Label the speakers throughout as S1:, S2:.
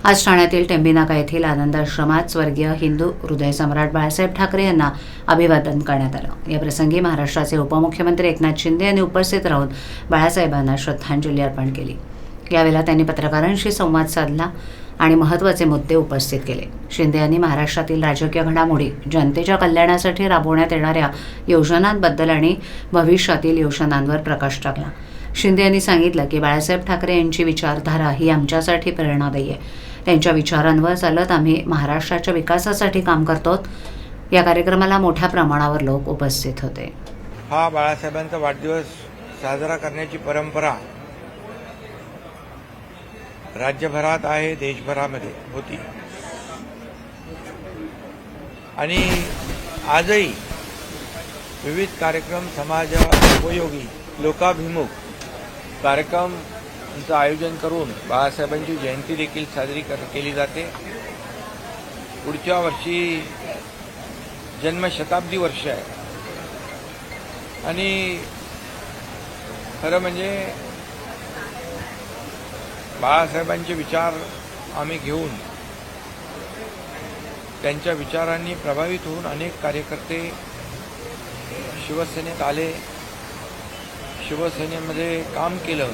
S1: आज ठाण्यातील टेंबीनाका येथील आनंद आश्रमात स्वर्गीय हिंदू हृदयसम्राट बाळासाहेब ठाकरे यांना अभिवादन करण्यात आलं। या प्रसंगी महाराष्ट्राचे उपमुख्यमंत्री एकनाथ शिंदे यांनी उपस्थित राहून बाळासाहेबांना श्रद्धांजली अर्पण केली। यावेळेला त्यांनी पत्रकारांशी संवाद साधला आणि महत्त्वाचे मुद्दे उपस्थित केले। शिंदे यांनी महाराष्ट्रातील राजकीय घडामोडी, जनतेच्या कल्याणासाठी राबवण्यात येणाऱ्या योजनांबद्दल आणि भविष्यातील योजनांवर प्रकाश टाकला। शिंदे यांनी सांगितलं की बाळासाहेब ठाकरे यांची विचारधारा ही आमच्यासाठी प्रेरणादायी आहे। त्यांच्या विचारांवर चालत आम्ही महाराष्ट्राच्या विकासासाठी काम करतो। या कार्यक्रमाला मोठ्या प्रमाणावर लोक उपस्थित होते।
S2: हा बाळासाहेबांचा वाढदिवस साजरा करण्याची परंपरा राज्यभरात आहे, देशभरामध्ये होती आणि आजही विविध कार्यक्रम समाजोपयोगी लोकाभिमुख कार्यक्रमांचं आयोजन करून बाळासाहेबांची जयंती देखील साजरी केली जाते। पुढच्या वर्षी जन्मशताब्दी वर्ष आहे आणि खरं म्हणजे बाळासाहेबांचे विचार आम्ही घेऊन त्यांच्या विचारांनी प्रभावित होऊन अनेक कार्यकर्ते शिवसेनेत आले, शिवसेनेमध्ये काम केलं।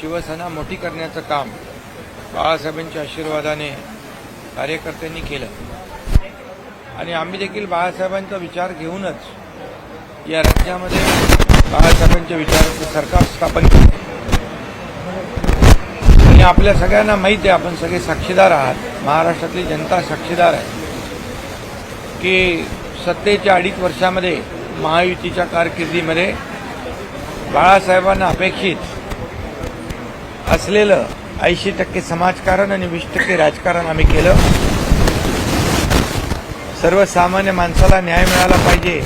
S2: शिवसेना मोठी करण्याचं काम बाळासाहेबांच्या आशीर्वादाने कार्यकर्त्यांनी केलं आणि आम्ही देखील बाळासाहेबांचा विचार घेऊनच या राज्यामध्ये बाळासाहेबांच्या विचाराचं सरकार स्थापन केलं आणि आपल्या सगळ्यांना माहिती आहे, आपण सगळे साक्षीदार आहात, महाराष्ट्रातली जनता साक्षीदार आहे की सत्तेच्या 2.5 वर्षामध्ये महायुतीच्या कारकिर्दीमध्ये बाळासाहेबांना अपेक्षित असलेलं 80% समाजकारण आणि 20% राजकारण आम्ही केलं। सर्वसामान्य माणसाला न्याय मिळाला पाहिजे